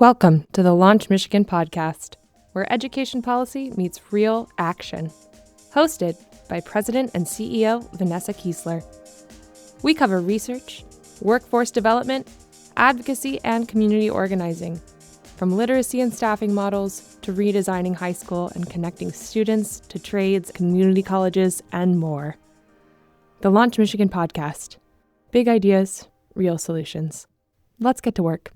Welcome to the Launch Michigan podcast, where education policy meets real action. Hosted by President and CEO Venessa Keesler. We cover research, workforce development, advocacy, and community organizing, from literacy and staffing models to redesigning high school and connecting students to trades, community colleges, and more. The Launch Michigan podcast. Big ideas, real solutions. Let's get to work.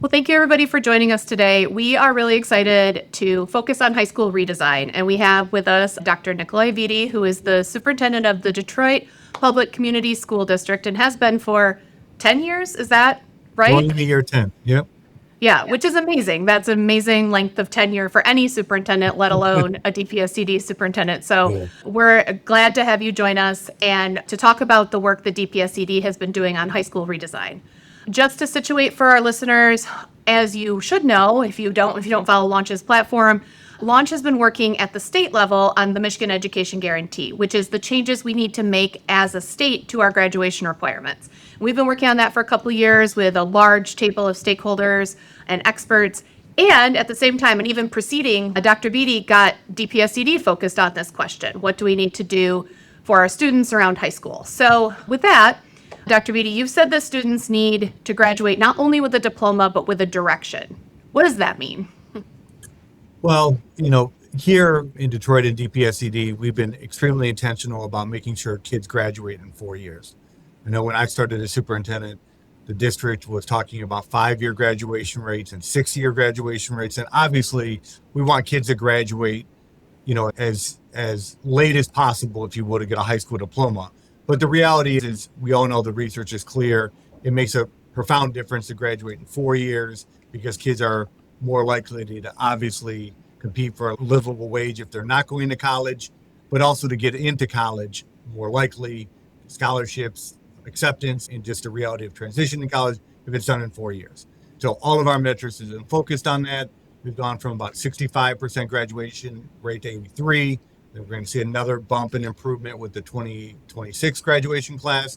Well, thank you everybody for joining us today. We are really excited to focus on high school redesign, and we have with us Dr. Nikolai Vitti, who is the superintendent of the Detroit Public Community School District and has been for 10 years. Is that right? Going into year 10, yep. Yeah, which is amazing. That's an amazing length of tenure for any superintendent, let alone a DPSCD superintendent. So We're glad to have you join us and to talk about the work the DPSCD has been doing on high school redesign. Just to situate for our listeners, as you should know, if you don't follow Launch's platform, Launch has been working at the state level on the Michigan Education Guarantee, which is the changes we need to make as a state to our graduation requirements. We've been working on that for a couple of years with a large table of stakeholders and experts. And at the same time, and even preceding, Dr. Vitti got DPSCD focused on this question. What do we need to do for our students around high school? So with that, Dr. Vitti, you've said that students need to graduate not only with a diploma, but with a direction. What does that mean? Well, here in Detroit and DPSCD, we've been extremely intentional about making sure kids graduate in 4 years. I know when I started as superintendent, the district was talking about 5-year graduation rates and 6-year graduation rates. And obviously, we want kids to graduate, as late as possible, if you will, to get a high school diploma. But the reality is we all know the research is clear. It makes a profound difference to graduate in 4 years because kids are more likely to obviously compete for a livable wage if they're not going to college, but also to get into college more likely, scholarships, acceptance, and just the reality of transition to college if it's done in 4 years. So all of our metrics have been focused on that. We've gone from about 65% graduation rate to 83%. We're going to see another bump in improvement with the 2026 graduation class,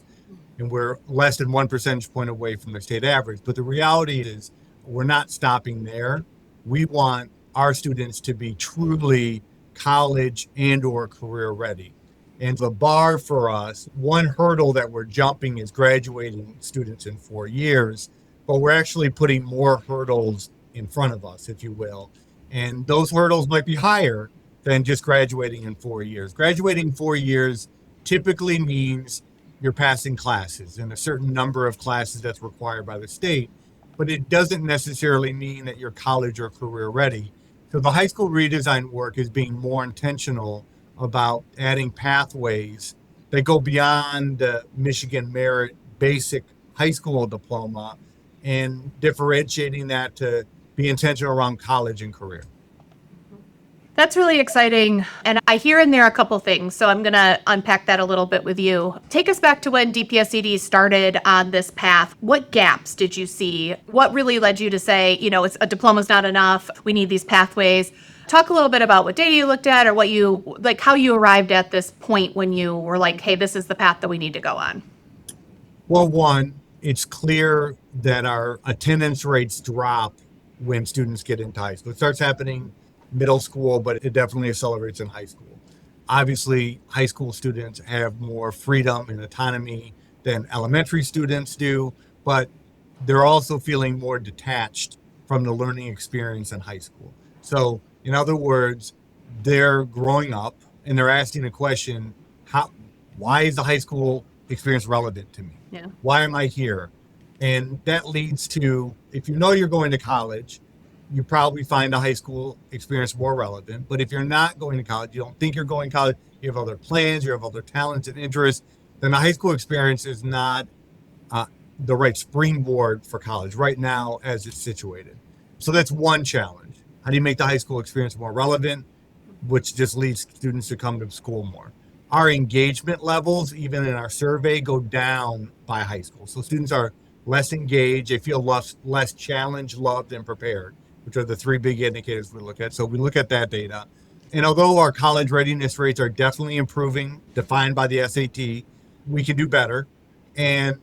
and we're less than 1 percentage point away from the state average. But the reality is we're not stopping there. We want our students to be truly college and or career ready. And the bar for us, one hurdle that we're jumping is graduating students in 4 years, but we're actually putting more hurdles in front of us, if you will. And those hurdles might be higher than just graduating in 4 years. Graduating 4 years typically means you're passing classes and a certain number of classes that's required by the state, but it doesn't necessarily mean that you're college or career ready. So the high school redesign work is being more intentional about adding pathways that go beyond the Michigan Merit basic high school diploma and differentiating that to be intentional around college and career. That's really exciting. And I hear in there a couple things, so I'm going to unpack that a little bit with you. Take us back to when DPSCD started on this path. What gaps did you see? What really led you to say, it's a diploma's not enough, we need these pathways? Talk a little bit about what data you looked at or how you arrived at this point when you were like, hey, this is the path that we need to go on. Well, one, it's clear that our attendance rates drop when students get into high school. It starts happening middle school, but it definitely accelerates in high school. Obviously, high school students have more freedom and autonomy than elementary students do, but they're also feeling more detached from the learning experience in high school. So, in other words, they're growing up and they're asking the question, why is the high school experience relevant to me? Yeah. Why am I here? And that leads to, if you know you're going to college, you probably find a high school experience more relevant. But if you're not going to college, you don't think you're going to college, you have other plans, you have other talents and interests, then the high school experience is not the right springboard for college right now as it's situated. So that's one challenge. How do you make the high school experience more relevant, which just leads students to come to school more? Our engagement levels, even in our survey, go down by high school. So students are less engaged, they feel less challenged, loved, and prepared, which are the 3 big indicators we look at. So we look at that data. And although our college readiness rates are definitely improving, defined by the SAT, we can do better. And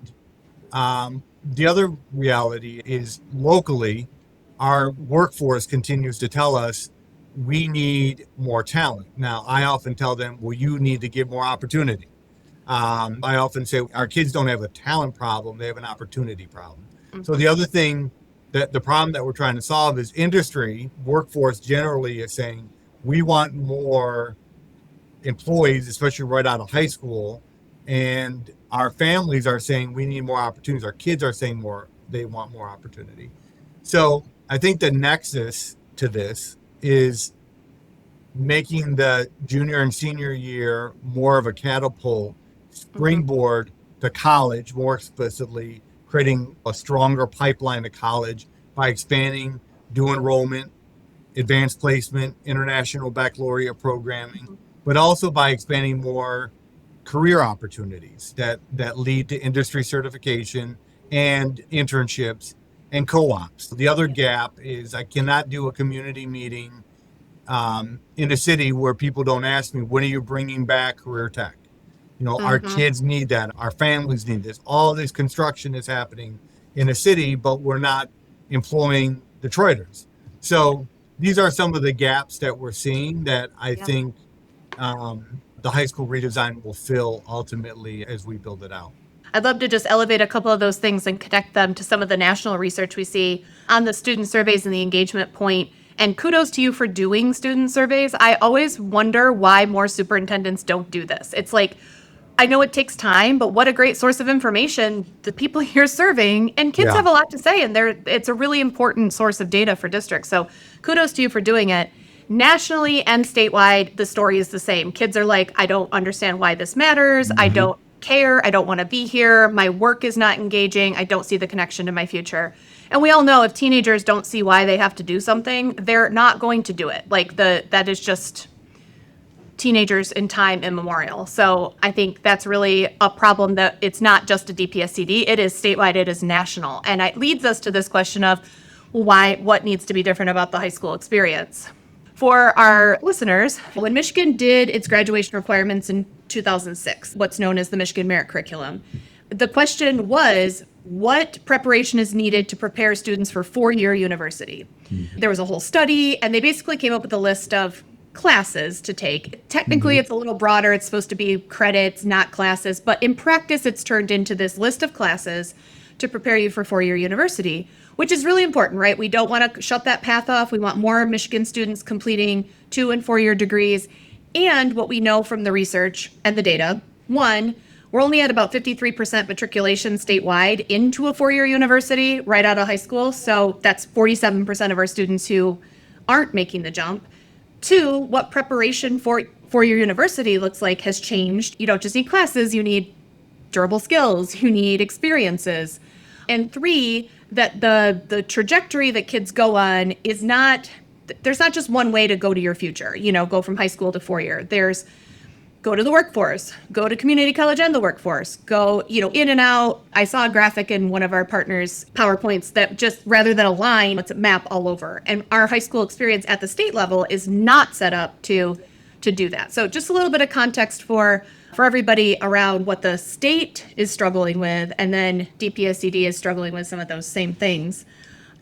the other reality is locally, our workforce continues to tell us we need more talent. Now, I often tell them, well, you need to give more opportunity. I often say our kids don't have a talent problem, they have an opportunity problem. So the other thing that the problem that we're trying to solve is industry, workforce generally is saying we want more employees, especially right out of high school. And our families are saying we need more opportunities. Our kids are saying they want more opportunity. So I think the nexus to this is making the junior and senior year more of a catapult, springboard to college, more explicitly, creating a stronger pipeline to college by expanding dual enrollment, advanced placement, international baccalaureate programming, but also by expanding more career opportunities that lead to industry certification and internships and co-ops. The other gap is I cannot do a community meeting in a city where people don't ask me, when are you bringing back career tech? Our kids need that. Our families need this. All this construction is happening in a city, but we're not employing Detroiters. So these are some of the gaps that we're seeing that I think the high school redesign will fill ultimately as we build it out. I'd love to just elevate a couple of those things and connect them to some of the national research we see on the student surveys and the engagement point. And kudos to you for doing student surveys. I always wonder why more superintendents don't do this. It's like, I know it takes time, but what a great source of information the people you're serving, and kids have a lot to say, and it's a really important source of data for districts. So kudos to you for doing it. Nationally and statewide, the story is the same. Kids are like, I don't understand why this matters. I don't care. I don't want to be here. My work is not engaging. I don't see the connection to my future. And we all know if teenagers don't see why they have to do something, they're not going to do it. Like that is just teenagers in time immemorial. So I think that's really a problem, that it's not just a DPSCD. It is statewide. It is national. And it leads us to this question of what needs to be different about the high school experience. For our listeners, when Michigan did its graduation requirements in 2006, what's known as the Michigan Merit Curriculum, the question was, what preparation is needed to prepare students for four-year university? There was a whole study, and they basically came up with a list of classes to take. Technically, it's a little broader. It's supposed to be credits, not classes. But in practice, it's turned into this list of classes to prepare you for four-year university, which is really important, right? We don't want to shut that path off. We want more Michigan students completing 2- and 4-year degrees. And what we know from the research and the data, one, we're only at about 53% matriculation statewide into a four-year university right out of high school. So that's 47% of our students who aren't making the jump. Two, what preparation for four-year university looks like has changed. You don't just need classes, you need durable skills, you need experiences. And three, that the trajectory that kids go on is not, there's not just one way to go to your future, go from high school to four-year. There's go to the workforce, go to community college and the workforce, go, in and out. I saw a graphic in one of our partners' PowerPoints that just, rather than a line, it's a map all over. And our high school experience at the state level is not set up to do that. So just a little bit of context for everybody around what the state is struggling with, and then DPSCD is struggling with some of those same things.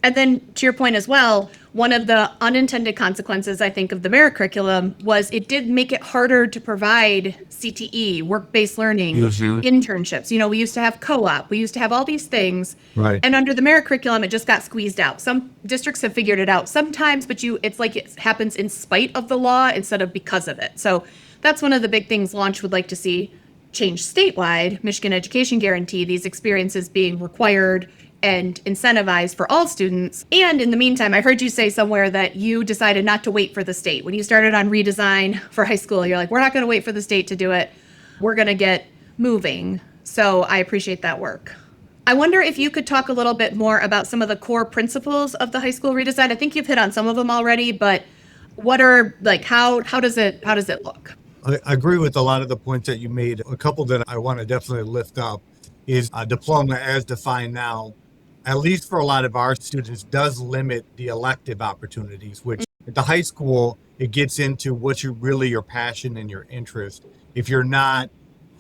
And then to your point as well, one of the unintended consequences, I think, of the merit curriculum was it did make it harder to provide CTE, work-based learning, internships. We used to have co-op. We used to have all these things. Right. And under the merit curriculum, it just got squeezed out. Some districts have figured it out sometimes, but it's like it happens in spite of the law instead of because of it. So that's one of the big things Launch would like to see change statewide, Michigan Education Guarantee, these experiences being required and incentivized for all students. And in the meantime, I've heard you say somewhere that you decided not to wait for the state. When you started on redesign for high school, you're like, we're not going to wait for the state to do it. We're going to get moving. So I appreciate that work. I wonder if you could talk a little bit more about some of the core principles of the high school redesign. I think you've hit on some of them already, but what are, how does it look? I agree with a lot of the points that you made. A couple that I want to definitely lift up is a diploma as defined now, at least for a lot of our students, does limit the elective opportunities, which at the high school, it gets into what's really your passion and your interest if you're not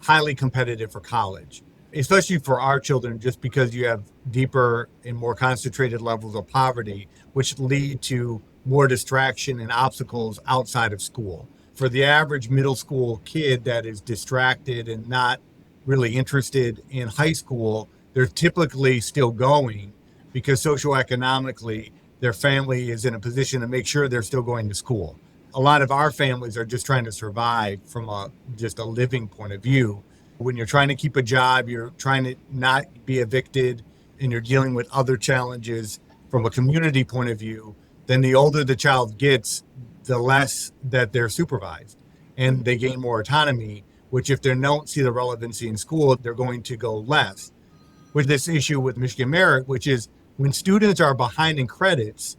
highly competitive for college. especially for our children, just because you have deeper and more concentrated levels of poverty, which lead to more distraction and obstacles outside of school. For the average middle school kid that is distracted and not really interested in high school, they're typically still going because socioeconomically, their family is in a position to make sure they're still going to school. A lot of our families are just trying to survive from just a living point of view. When you're trying to keep a job, you're trying to not be evicted, and you're dealing with other challenges from a community point of view, then the older the child gets, the less that they're supervised and they gain more autonomy, which if they don't see the relevancy in school, they're going to go less. With this issue with Michigan Merit, which is when students are behind in credits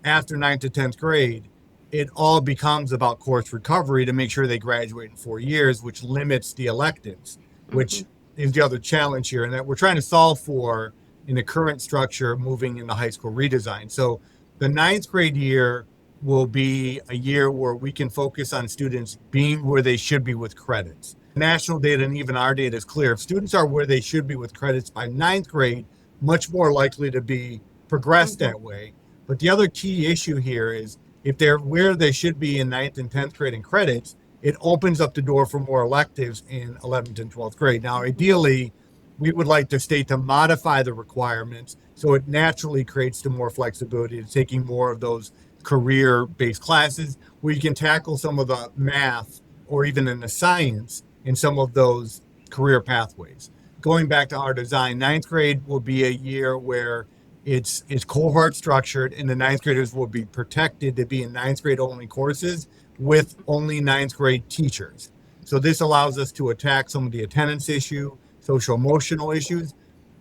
after 9th to 10th grade, it all becomes about course recovery to make sure they graduate in 4 years, which limits the electives, which is the other challenge here, and that we're trying to solve for in the current structure moving into high school redesign. So the 9th grade year will be a year where we can focus on students being where they should be with credits. National data and even our data is clear. If students are where they should be with credits by 9th grade, much more likely to be progressed that way. But the other key issue here is if they're where they should be in 9th and 10th grade in credits, it opens up the door for more electives in 11th and 12th grade. Now, ideally, we would like the state to modify the requirements so it naturally creates the more flexibility to taking more of those career-based classes where you can tackle some of the math or even in the science in some of those career pathways. Going back to our design, 9th grade will be a year where it's cohort structured, and the 9th graders will be protected to be in 9th grade only courses with only 9th grade teachers. So this allows us to attack some of the attendance issue, social emotional issues,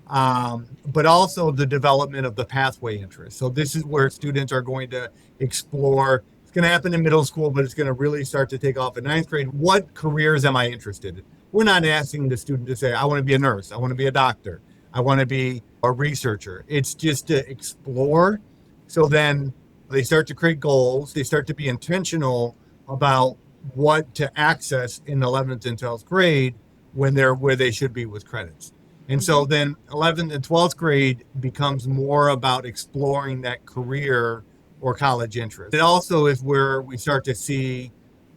but also the development of the pathway interest. So this is where students are going to explore. It's going to happen in middle school, but it's going to really start to take off in 9th grade. What careers am I interested in? We're not asking the student to say, I want to be a nurse, I want to be a doctor, I want to be a researcher. It's just to explore. So then they start to create goals. They start to be intentional about what to access in 11th and 12th grade when they're where they should be with credits. And so then 11th and 12th grade becomes more about exploring that career or college interest. It also is where we start to see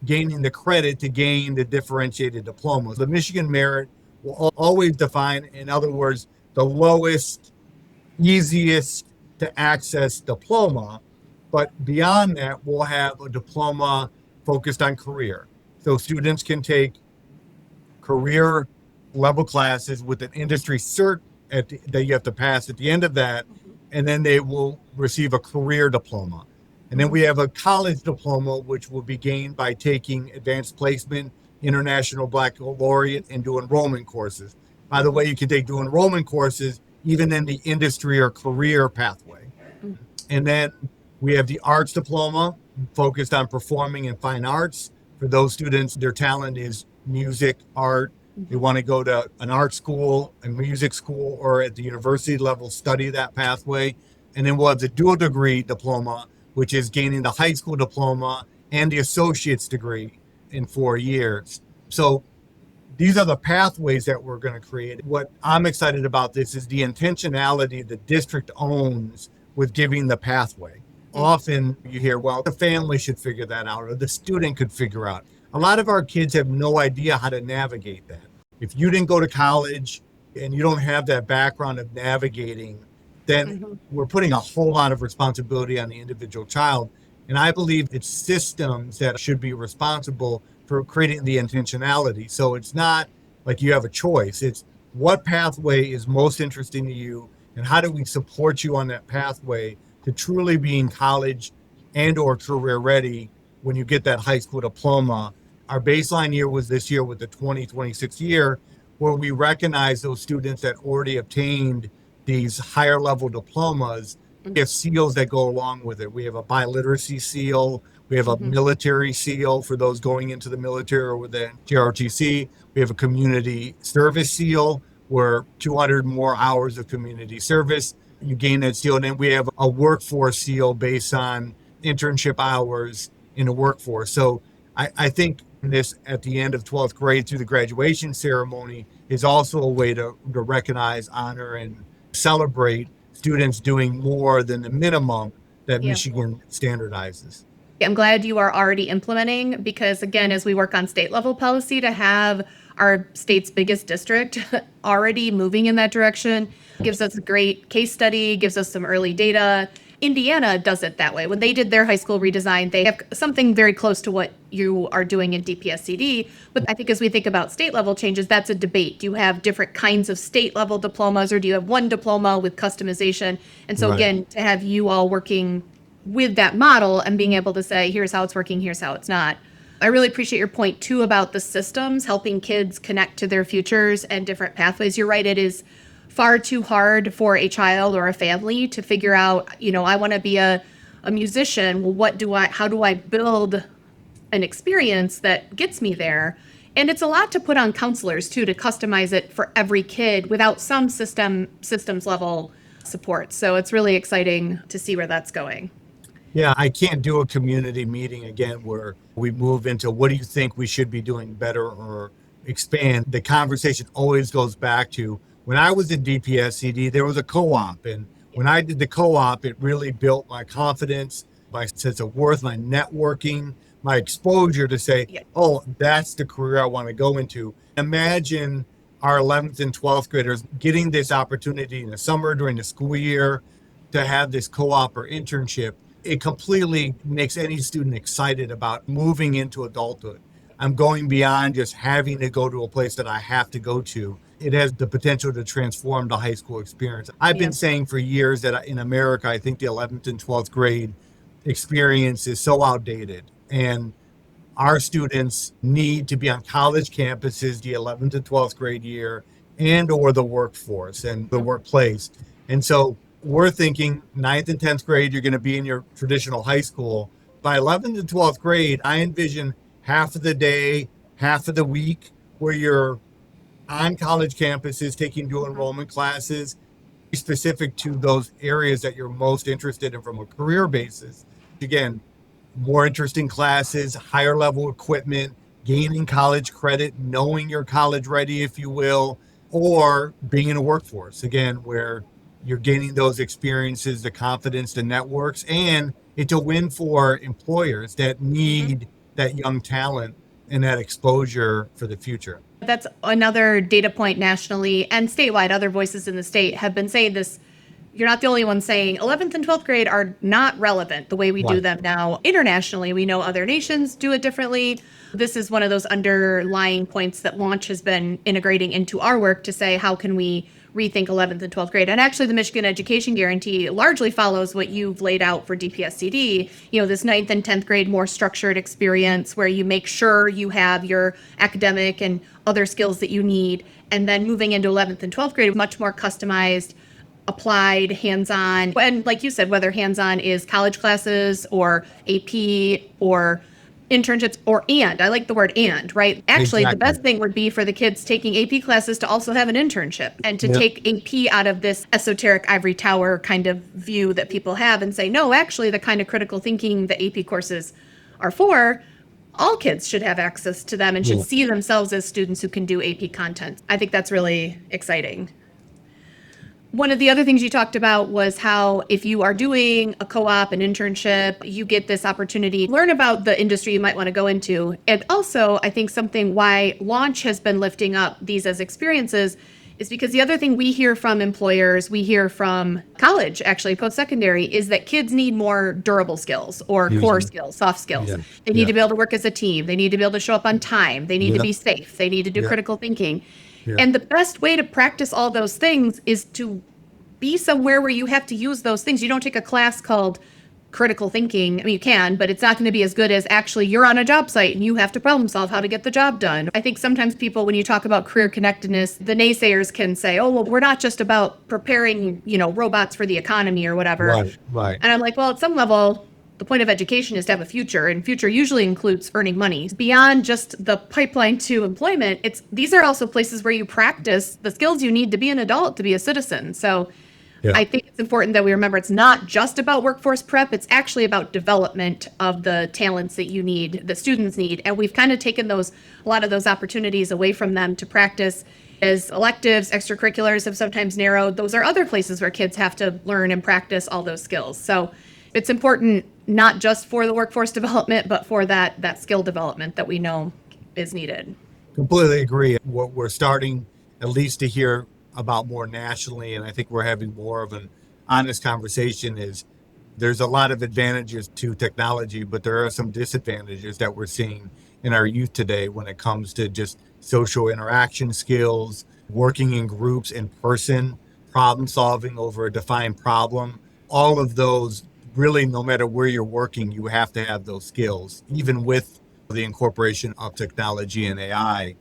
gaining the credit to gain the differentiated diplomas. The Michigan Merit will always define, in other words, the lowest, easiest to access diploma. But beyond that, we'll have a diploma focused on career. So students can take career level classes with an industry cert that you have to pass at the end of that, and then they will receive a career diploma. And then we have a college diploma, which will be gained by taking advanced placement, international Black laureate, and do enrollment courses. By the way, you can take do enrollment courses even in the industry or career pathway. And then we have the arts diploma focused on performing and fine arts. For those students, their talent is music, art. They want to go to an art school, a music school, or at the university level, study that pathway. And then we'll have the dual degree diploma, which is gaining the high school diploma and the associate's degree in 4 years. So these are the pathways that we're going to create. What I'm excited about this is the intentionality the district owns with giving the pathway. Often you hear, well, the family should figure that out, or the student could figure out. A lot of our kids have no idea how to navigate that. If you didn't go to college and you don't have that background of navigating, then we're putting a whole lot of responsibility on the individual child. And I believe it's systems that should be responsible for creating the intentionality. So it's not like you have a choice. It's what pathway is most interesting to you, and how do we support you on that pathway to truly being college and or career ready when you get that high school diploma. Our baseline year was this year with the 2026 year, where we recognize those students that already obtained these higher level diplomas. We have seals that go along with it. We have a biliteracy seal. We have a military seal for those going into the military or within JROTC. We have a community service seal where 200 more hours of community service, you gain that seal. And then we have a workforce seal based on internship hours in the workforce. So I think this at the end of 12th grade through the graduation ceremony is also a way to recognize, honor, and celebrate students doing more than the minimum that Yeah. Michigan standardizes. I'm glad you are already implementing because, again, as we work on state level policy, to have our state's biggest district already moving in that direction gives us a great case study, gives us some early data. Indiana does it that way. When they did their high school redesign, they have something very close to what you are doing in DPSCD. But I think as we think about state level changes, that's a debate. Do you have different kinds of state level diplomas, or do you have one diploma with customization? And so, Right. again, to have you all working with that model and being able to say, here's how it's working, here's how it's not. I really appreciate your point too about the systems helping kids connect to their futures and different pathways. You're right, it is far too hard for a child or a family to figure out, I want to be a musician. Well, how do I build an experience that gets me there? And it's a lot to put on counselors too, to customize it for every kid without some systems level support. So it's really exciting to see where that's going. Yeah, I can't do a community meeting again where we move into what do you think we should be doing better or expand. The conversation always goes back to when I was in DPSCD, there was a co-op. And when I did the co-op, it really built my confidence, my sense of worth, my networking, my exposure to say, oh, that's the career I want to go into. Imagine our 11th and 12th graders getting this opportunity in the summer during the school year to have this co-op or internship. It completely makes any student excited about moving into adulthood. I'm going beyond just having to go to a place that I have to go to. It has the potential to transform the high school experience. I've been saying for years that in America, I think the 11th and 12th grade experience is so outdated. And our students need to be on college campuses the 11th and 12th grade year and or the workforce and the workplace. And so we're thinking 9th and 10th grade, you're going to be in your traditional high school. By 11th and 12th grade, I envision half of the day, half of the week where you're on college campuses taking dual enrollment classes specific to those areas that you're most interested in from a career basis. Again, more interesting classes, higher level equipment, gaining college credit, knowing you're college ready, if you will, or being in a workforce, again, where you're gaining those experiences, the confidence, the networks, and it's a win for employers that need that young talent and that exposure for the future. That's another data point nationally and statewide. Other voices in the state have been saying this. You're not the only one saying 11th and 12th grade are not relevant the way we do them now. Internationally, we know other nations do it differently. This is one of those underlying points that Launch has been integrating into our work to say, how can we rethink 11th and 12th grade? And actually, the Michigan Education Guarantee largely follows what you've laid out for DPSCD, this 9th and 10th grade more structured experience where you make sure you have your academic and other skills that you need. And then moving into 11th and 12th grade, much more customized, applied, hands-on. And like you said, whether hands-on is college classes or AP or internships I like the word and, right? Actually, Exactly. The best thing would be for the kids taking AP classes to also have an internship and to take AP out of this esoteric ivory tower kind of view that people have and say, no, actually the kind of critical thinking the AP courses are for, all kids should have access to them and should see themselves as students who can do AP content. I think that's really exciting. One of the other things you talked about was how if you are doing a co-op, an internship, you get this opportunity to learn about the industry you might want to go into. And also, I think something why Launch has been lifting up these as experiences is because the other thing we hear from employers, we hear from college, actually post-secondary, is that kids need more durable skills or core skills, soft skills. They need to be able to work as a team. They need to be able to show up on time. They need to be safe. They need to do critical thinking. And the best way to practice all those things is to be somewhere where you have to use those things. You don't take a class called critical thinking. I mean, you can, but it's not going to be as good as actually you're on a job site and you have to problem solve how to get the job done. I think sometimes people, when you talk about career connectedness, the naysayers can say, oh, well, we're not just about preparing, robots for the economy or whatever. Right. And I'm like, well, at some level, the point of education is to have a future, and future usually includes earning money. Beyond just the pipeline to employment, these are also places where you practice the skills you need to be an adult, to be a citizen. So I think it's important that we remember it's not just about workforce prep. It's actually about development of the talents that you need, the students need. And we've kind of taken a lot of those opportunities away from them to practice as electives. Extracurriculars have sometimes narrowed. Those are other places where kids have to learn and practice all those skills. So it's important not just for the workforce development, but for that skill development that we know is needed. Completely agree. What we're starting at least to hear about more nationally, and I think we're having more of an honest conversation, is there's a lot of advantages to technology, but there are some disadvantages that we're seeing in our youth today when it comes to just social interaction skills, working in groups in person, problem solving over a defined problem. All of those, really, no matter where you're working, you have to have those skills, even with the incorporation of technology and AI.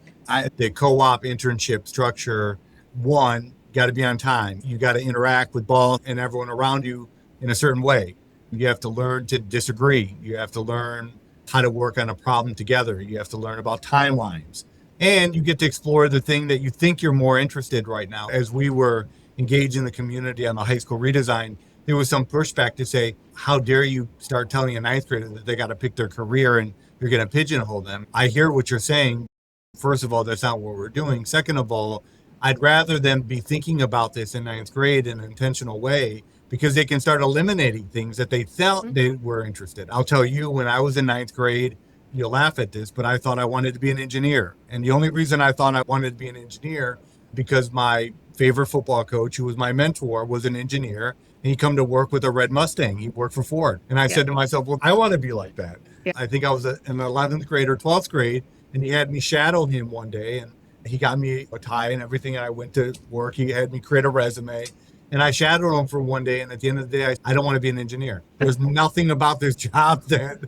The co-op internship structure, one, got to be on time. You got to interact with ball and everyone around you in a certain way. You have to learn to disagree. You have to learn how to work on a problem together. You have to learn about timelines. And you get to explore the thing that you think you're more interested right now. As we were engaged in the community on the high school redesign, there was some pushback to say, how dare you start telling a ninth grader that they got to pick their career and you're going to pigeonhole them. I hear what you're saying. First of all, that's not what we're doing. Second of all, I'd rather them be thinking about this in ninth grade in an intentional way, because they can start eliminating things that they felt they were interested. I'll tell you, when I was in ninth grade, you'll laugh at this, but I thought I wanted to be an engineer. And the only reason I thought I wanted to be an engineer, because my favorite football coach, who was my mentor, was an engineer. And he come to work with a red Mustang. He worked for Ford. And I said to myself, well, I want to be like that. I think I was in 11th grade or 12th grade, and he had me shadow him one day, and he got me a tie and everything. And I went to work. He had me create a resume, and I shadowed him for one day. And at the end of the day, I don't want to be an engineer. There's nothing about this job that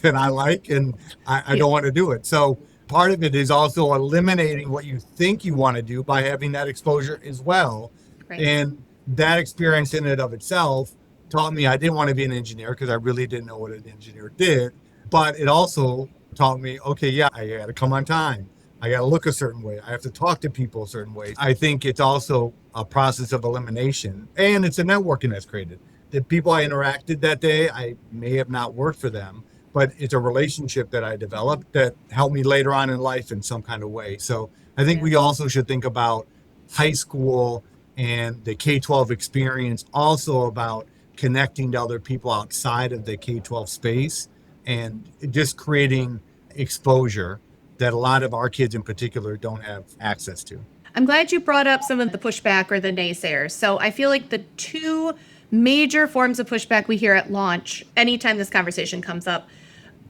I like, and I don't want to do it. So part of it is also eliminating what you think you want to do by having that exposure as well. Right. And that experience in and of itself taught me I didn't want to be an engineer, because I really didn't know what an engineer did. But it also taught me, okay, yeah, I got to come on time. I got to look a certain way. I have to talk to people a certain way. I think it's also a process of elimination, and it's a networking that's created. The people I interacted that day, I may have not worked for them, but it's a relationship that I developed that helped me later on in life in some kind of way. So I think we also should think about high school and the K-12 experience also about connecting to other people outside of the K-12 space and just creating exposure that a lot of our kids in particular don't have access to. I'm glad you brought up some of the pushback or the naysayers. So I feel like the two major forms of pushback we hear at launch, anytime this conversation comes up,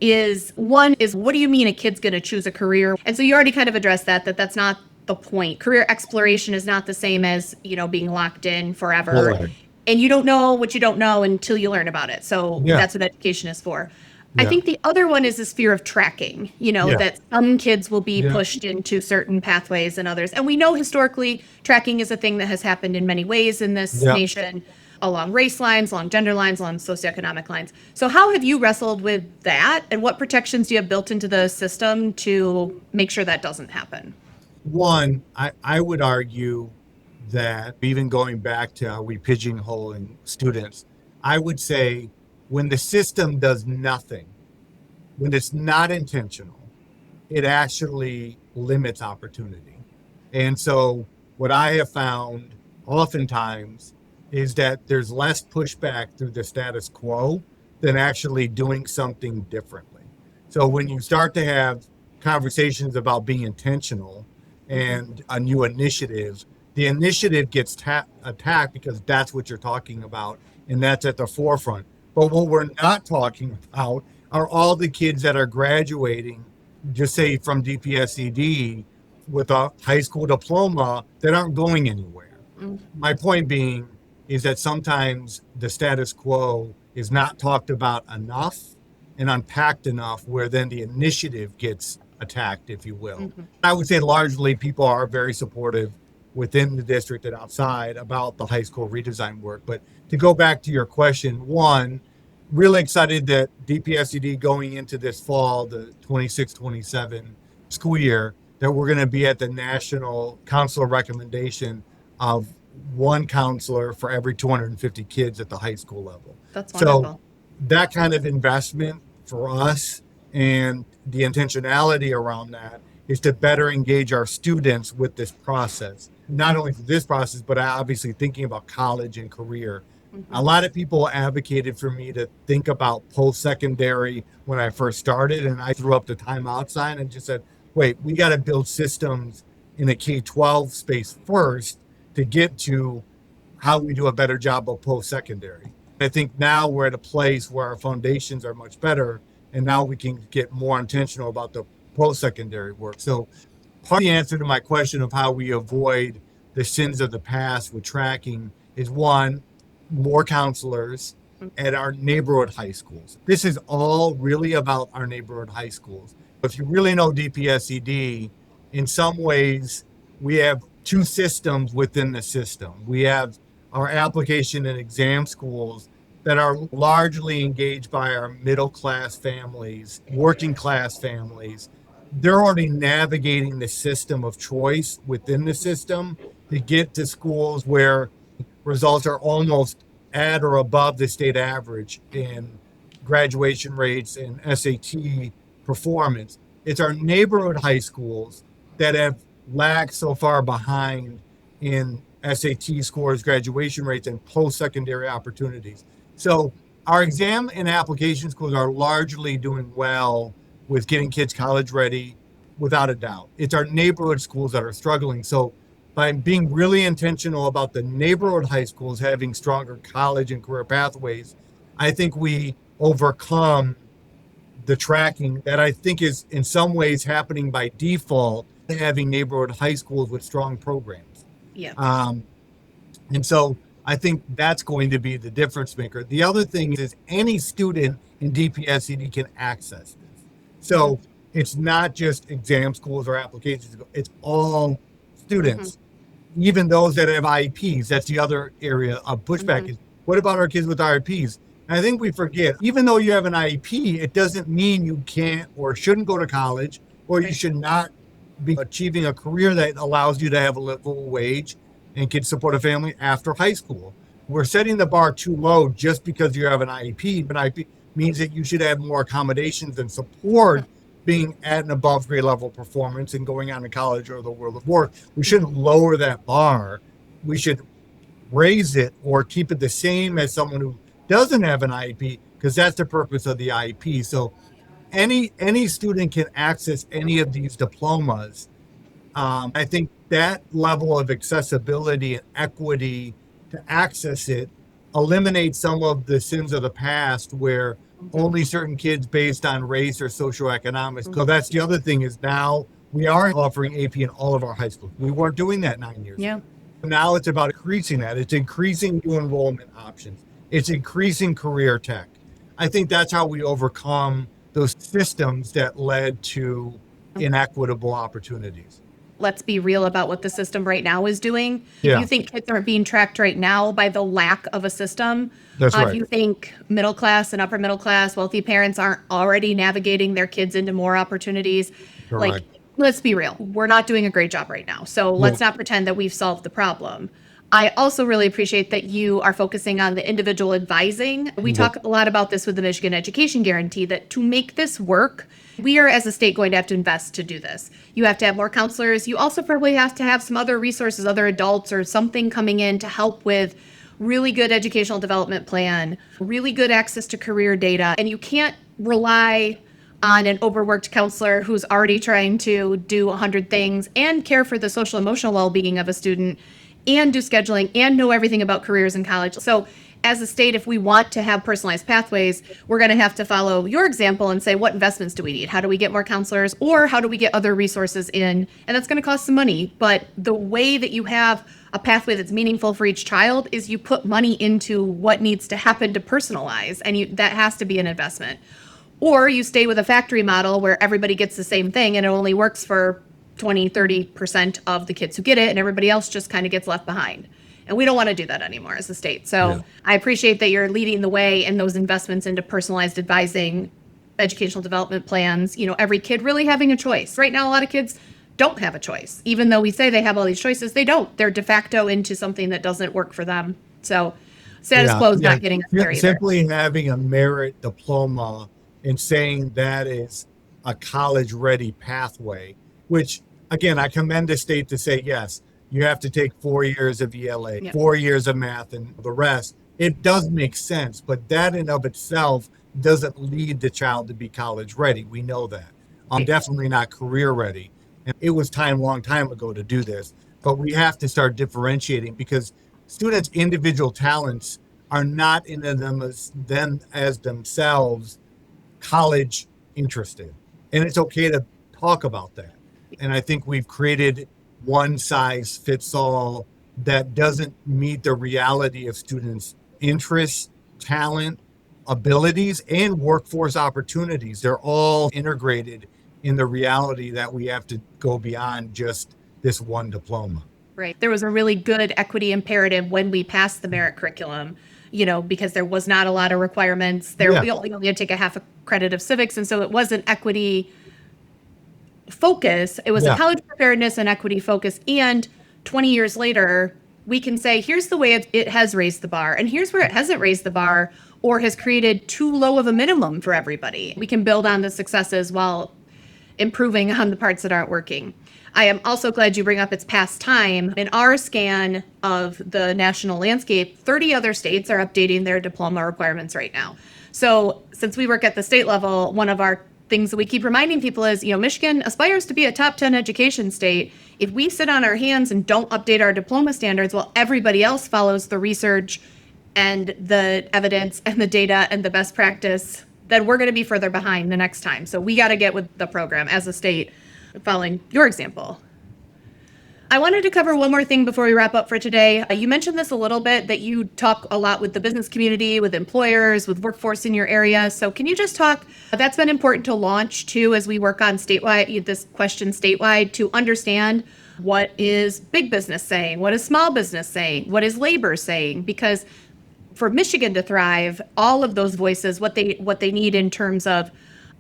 is one is, what do you mean a kid's going to choose a career? And so you already kind of addressed that's not the point. Career exploration is not the same as, being locked in forever. Right. And you don't know what you don't know until you learn about it. So that's what education is for. I think the other one is this fear of tracking, that some kids will be pushed into certain pathways and others. And we know historically tracking is a thing that has happened in many ways in this nation, along race lines, along gender lines, along socioeconomic lines. So how have you wrestled with that? And what protections do you have built into the system to make sure that doesn't happen? One, I would argue that even going back to how we pigeonholing students, I would say when the system does nothing, when it's not intentional, it actually limits opportunity. And so what I have found oftentimes is that there's less pushback through the status quo than actually doing something differently. So when you start to have conversations about being intentional and a new initiative, the initiative gets attacked because that's what you're talking about, and that's at the forefront. But what we're not talking about are all the kids that are graduating, just say from DPSCD with a high school diploma, that aren't going anywhere. My point being is that sometimes the status quo is not talked about enough and unpacked enough, where then the initiative gets attacked, if you will. I would say largely people are very supportive within the district and outside about the high school redesign work. But to go back to your question, one, really excited that DPSCD going into this fall, the 26-27 school year, that we're going to be at the National Council recommendation of one counselor for every 250 kids at the high school level. That's wonderful. So that kind of investment for us and the intentionality around that is to better engage our students with this process. Not only for this process, but obviously thinking about college and career. A lot of people advocated for me to think about post-secondary when I first started, and I threw up the timeout sign and just said, wait, we got to build systems in a K-12 space first to get to how we do a better job of post-secondary. I think now we're at a place where our foundations are much better, and now we can get more intentional about the post-secondary work. So part of the answer to my question of how we avoid the sins of the past with tracking is, one, more counselors at our neighborhood high schools. This is all really about our neighborhood high schools. If you really know DPSCD, in some ways, we have two systems within the system. We have our application and exam schools that are largely engaged by our middle class families, working class families. They're already navigating the system of choice within the system to get to schools where results are almost at or above the state average in graduation rates and SAT performance. It's our neighborhood high schools that have lagged so far behind in SAT scores, graduation rates, and post-secondary opportunities. So our exam and application schools are largely doing well with getting kids college ready, without a doubt. It's our neighborhood schools that are struggling. So by being really intentional about the neighborhood high schools having stronger college and career pathways, I think we overcome the tracking that I think is in some ways happening by default, having neighborhood high schools with strong programs. Yeah. And so I think that's going to be the difference maker. The other thing is any student in DPSCD can access this. So it's not just exam schools or applications, it's all students, even those that have IEPs. That's the other area of pushback is, what about our kids with IEPs? And I think we forget, even though you have an IEP, it doesn't mean you can't or shouldn't go to college, or you should not be achieving a career that allows you to have a livable wage and can support a family after high school. We're setting the bar too low just because you have an IEP, but IEP means that you should have more accommodations and support being at an above grade level performance and going on to college or the world of work. We shouldn't lower that bar. We should raise it or keep it the same as someone who doesn't have an IEP, because that's the purpose of the IEP. So any student can access any of these diplomas. I think that level of accessibility and equity to access it eliminates some of the sins of the past where only certain kids based on race or socioeconomics. So that's the other thing is now we are offering AP in all of our high schools. We weren't doing that 9 years ago. Now it's about increasing that. It's increasing new enrollment options. It's increasing career tech. I think that's how we overcome those systems that led to inequitable opportunities. Let's be real about what the system right now is doing. Yeah. If you think kids aren't being tracked right now by the lack of a system, That's right. if you think middle class and upper middle class, wealthy parents aren't already navigating their kids into more opportunities, Correct. like, let's be real. We're not doing a great job right now. So let's not pretend that we've solved the problem. I also really appreciate that you are focusing on the individual advising. We talk a lot about this with the Michigan Education Guarantee, that to make this work, we are as a state going to have to invest to do this. You have to have more counselors. You also probably have to have some other resources, other adults or something coming in to help with really good educational development plan, really good access to career data. And you can't rely on an overworked counselor who's already trying to do 100 things and care for the social emotional well-being of a student and do scheduling and know everything about careers in college. So as a state, if we want to have personalized pathways, we're going to have to follow your example and say, what investments do we need? How do we get more counselors, or how do we get other resources in? And that's going to cost some money. But the way that you have a pathway that's meaningful for each child is you put money into what needs to happen to personalize, and that has to be an investment. Or you stay with a factory model where everybody gets the same thing and it only works for 20, 30% of the kids who get it, and everybody else just kind of gets left behind. And we don't want to do that anymore as a state. So I appreciate that you're leading the way in those investments into personalized advising, educational development plans, every kid really having a choice. Right now, a lot of kids don't have a choice. Even though we say they have all these choices, they don't. They're de facto into something that doesn't work for them. So status quo is not getting us there either. Simply having a merit diploma and saying that is a college-ready pathway, which, again, I commend the state to say, yes, you have to take 4 years of ELA, 4 years of math, and the rest. It does make sense, but that in of itself doesn't lead the child to be college-ready. We know that. I'm definitely not career-ready. And it was long time ago to do this, but we have to start differentiating because students' individual talents are not in them as themselves college interested. And it's okay to talk about that. And I think we've created one size fits all that doesn't meet the reality of students' interests, talent, abilities, and workforce opportunities. They're all integrated in the reality that we have to go beyond just this one diploma. Right. There was a really good equity imperative when we passed the merit curriculum, because there was not a lot of requirements. We only had to take a half a credit of civics. And so it was an equity focus. It was a college preparedness and equity focus. And 20 years later, we can say, here's the way it has raised the bar. And here's where it hasn't raised the bar or has created too low of a minimum for everybody. We can build on the successes while improving on the parts that aren't working. I am also glad you bring up it's past time. In our scan of the national landscape, 30 other states are updating their diploma requirements right now. So since we work at the state level, one of our things that we keep reminding people is, Michigan aspires to be a top 10 education state. If we sit on our hands and don't update our diploma standards, while everybody else follows the research and the evidence and the data and the best practice, then we're going to be further behind the next time. So we got to get with the program as a state, following your example. I wanted to cover one more thing before we wrap up for today. You mentioned this a little bit, that you talk a lot with the business community, with employers, with workforce in your area. So can you just talk, that's been important to launch too, as we work on statewide, this question statewide, to understand what is big business saying, what is small business saying, what is labor saying, because for Michigan to thrive, all of those voices, what they need in terms of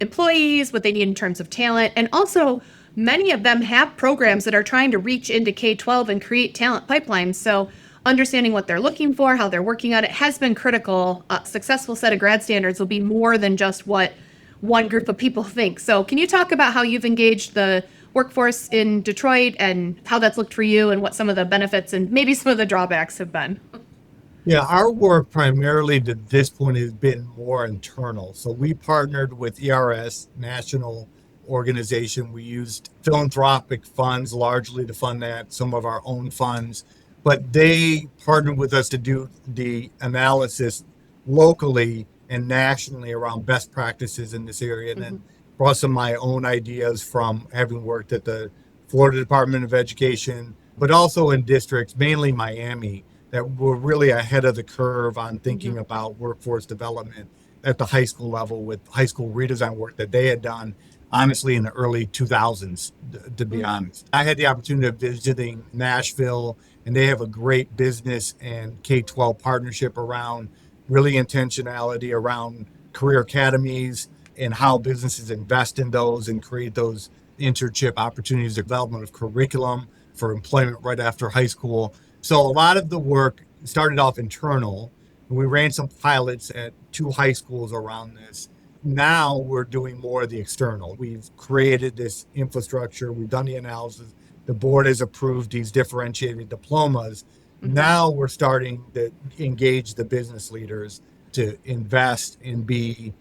employees, what they need in terms of talent, and also many of them have programs that are trying to reach into K-12 and create talent pipelines. So understanding what they're looking for, how they're working on it has been critical. A successful set of grad standards will be more than just what one group of people think. So can you talk about how you've engaged the workforce in Detroit and how that's looked for you and what some of the benefits and maybe some of the drawbacks have been? Yeah, our work primarily to this point has been more internal. So we partnered with ERS, national organization. We used philanthropic funds largely to fund that, some of our own funds, but they partnered with us to do the analysis locally and nationally around best practices in this area, and then brought some of my own ideas from having worked at the Florida Department of Education, but also in districts, mainly Miami, that were really ahead of the curve on thinking about workforce development at the high school level with high school redesign work that they had done, honestly, in the early 2000s, to be honest. I had the opportunity of visiting Nashville, and they have a great business and K-12 partnership around really intentionality around career academies and how businesses invest in those and create those internship opportunities, development of curriculum for employment right after high school. So a lot of the work started off internal. We ran some pilots at 2 high schools around this. Now we're doing more of the external. We've created this infrastructure. We've done the analysis. The board has approved these differentiated diplomas. Now we're starting to engage the business leaders to invest and be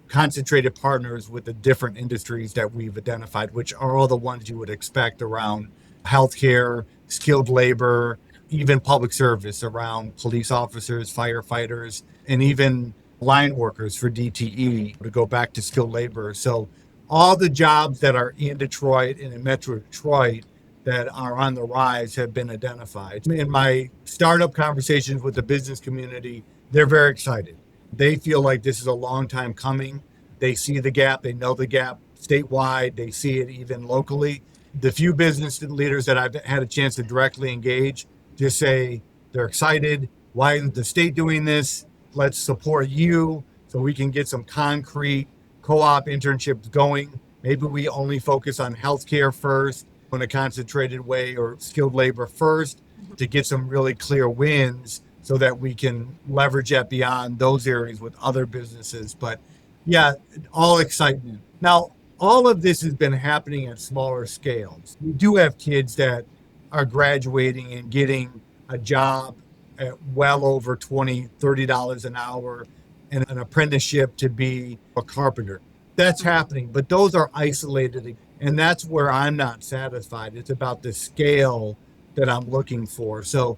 concentrated partners with the different industries that we've identified, which are all the ones you would expect around healthcare, skilled labor, even public service around police officers, firefighters, and even line workers for DTE, to go back to skilled labor. So all the jobs that are in Detroit and in Metro Detroit that are on the rise have been identified. In my startup conversations with the business community, they're very excited. They feel like this is a long time coming. They see the gap, they know the gap statewide, they see it even locally. The few business leaders that I've had a chance to directly engage just say they're excited. Why isn't the state doing this? Let's support you so we can get some concrete co-op internships going. Maybe we only focus on healthcare first, in a concentrated way or skilled labor first to get some really clear wins so that we can leverage that beyond those areas with other businesses. But yeah, all excitement. Now, all of this has been happening at smaller scales. We do have kids that are graduating and getting a job at well over $20, $30 an hour and an apprenticeship to be a carpenter. That's happening, but those are isolated. And that's where I'm not satisfied. It's about the scale that I'm looking for. So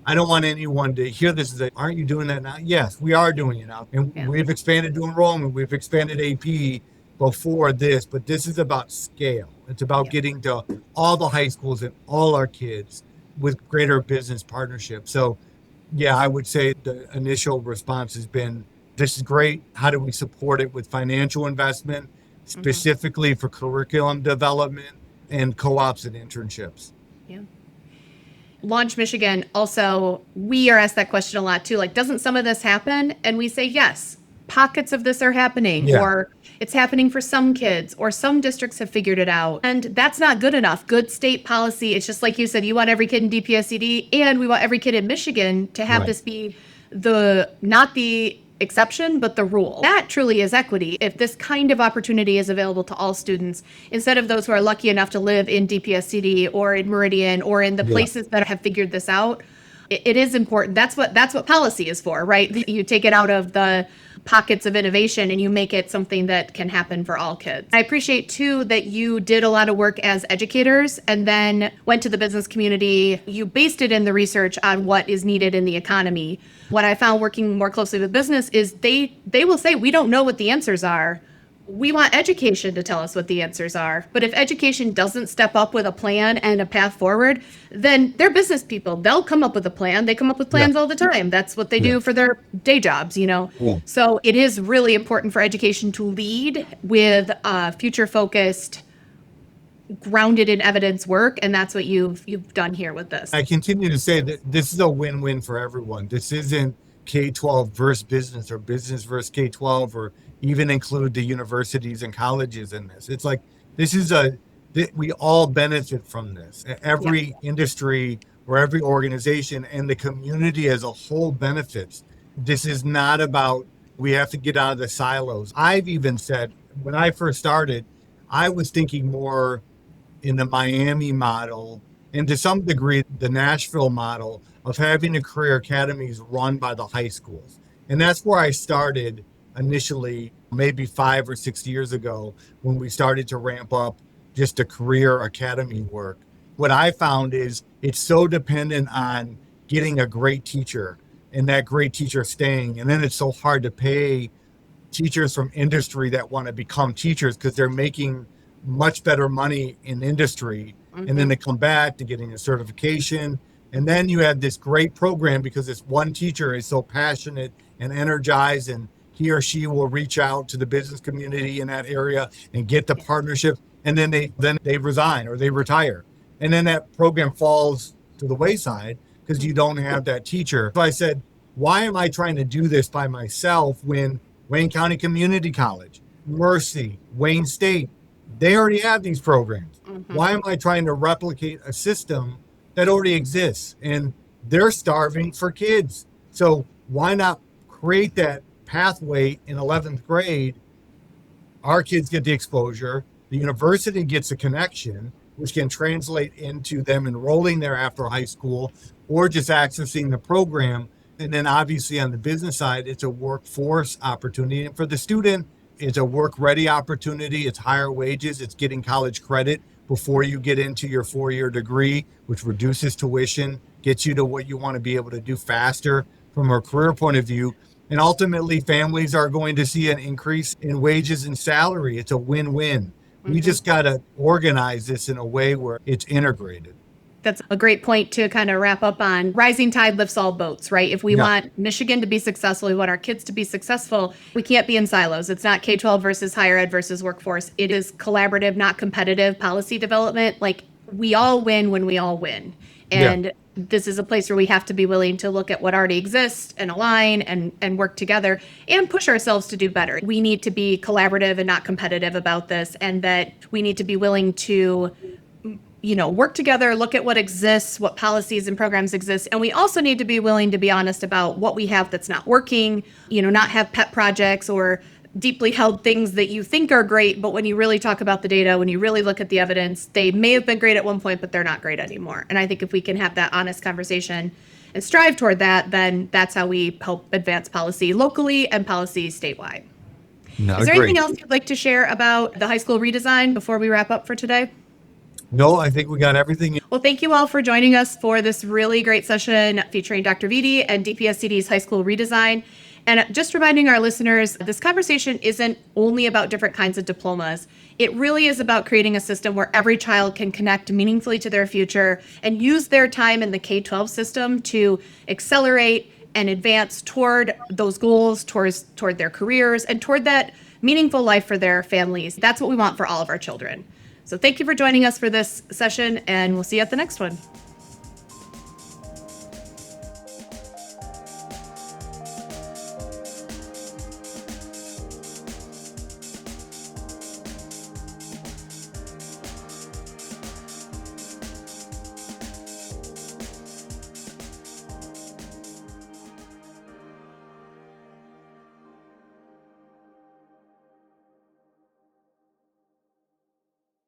I don't want anyone to hear this and say, aren't you doing that now? Yes, we are doing it now. And we've expanded to enrollment. We've expanded AP before this, but this is about scale. It's about getting to all the high schools and all our kids with greater business partnerships. So yeah, I would say the initial response has been, this is great. How do we support it with financial investment, specifically for curriculum development and co-ops and internships? Yeah. Launch Michigan, also, we are asked that question a lot too. Like, doesn't some of this happen? And we say, yes, pockets of this are happening, or it's happening for some kids, or some districts have figured it out. And that's not good enough. Good state policy. It's just like you said, you want every kid in DPSCD, and we want every kid in Michigan to have this be not the exception, but the rule. That truly is equity. If this kind of opportunity is available to all students, instead of those who are lucky enough to live in DPSCD or in Meridian or in the places that have figured this out, it is important. That's what policy is for, right? You take it out of the pockets of innovation and you make it something that can happen for all kids. I appreciate too that you did a lot of work as educators and then went to the business community. You based it in the research on what is needed in the economy. What I found working more closely with business is they will say, we don't know what the answers are. We want education to tell us what the answers are. But if education doesn't step up with a plan and a path forward, then they're business people. They'll come up with a plan. They come up with plans all the time. That's what they do for their day jobs, So it is really important for education to lead with future-focused, grounded in evidence work. And that's what you've done here with this. I continue to say that this is a win-win for everyone. This isn't K-12 versus business or business versus K-12 or even include the universities and colleges in this. It's like, we all benefit from this. Every industry or every organization and the community as a whole benefits. This is not about, we have to get out of the silos. I've even said, when I first started, I was thinking more in the Miami model and to some degree, the Nashville model of having the career academies run by the high schools. And that's where I started initially, maybe 5 or 6 years ago, when we started to ramp up just the career academy work. What I found is it's so dependent on getting a great teacher and that great teacher staying. And then it's so hard to pay teachers from industry that want to become teachers because they're making much better money in industry. And then they come back to getting a certification. And then you have this great program because this one teacher is so passionate and energized, and he or she will reach out to the business community in that area and get the partnership. And then they resign or they retire. And then that program falls to the wayside because you don't have that teacher. So I said, why am I trying to do this by myself when Wayne County Community College, Mercy, Wayne State, they already have these programs. Why am I trying to replicate a system that already exists? And they're starving for kids. So why not create that pathway in 11th grade? Our kids get the exposure. The university gets a connection, which can translate into them enrolling there after high school or just accessing the program. And then obviously on the business side, it's a workforce opportunity. And for the student, it's a work-ready opportunity. It's higher wages. It's getting college credit before you get into your 4-year degree, which reduces tuition, gets you to what you want to be able to do faster from a career point of view. And ultimately, families are going to see an increase in wages and salary. It's a win-win. We just got to organize this in a way where it's integrated. That's a great point to kind of wrap up on. Rising tide lifts all boats, right? If we want Michigan to be successful, we want our kids to be successful, we can't be in silos. It's not K-12 versus higher ed versus workforce. It is collaborative, not competitive policy development. Like, we all win when we all win. And this is a place where we have to be willing to look at what already exists and align and work together and push ourselves to do better. We need to be collaborative and not competitive about this, and that we need to be willing to work together, look at what exists, what policies and programs exist. And we also need to be willing to be honest about what we have that's not working, not have pet projects or deeply held things that you think are great, but when you really talk about the data, when you really look at the evidence, they may have been great at one point, but they're not great anymore. And I think if we can have that honest conversation and strive toward that, then that's how we help advance policy locally and policy statewide. No, Is there great. anything else you'd like to share about the high school redesign before we wrap up for today? No, I think we got everything. Well, thank you all for joining us for this really great session featuring Dr. Vitti and DPSCD's high school redesign. And just reminding our listeners, this conversation isn't only about different kinds of diplomas. It really is about creating a system where every child can connect meaningfully to their future and use their time in the K-12 system to accelerate and advance toward those goals, toward their careers, and toward that meaningful life for their families. That's what we want for all of our children. So thank you for joining us for this session, and we'll see you at the next one.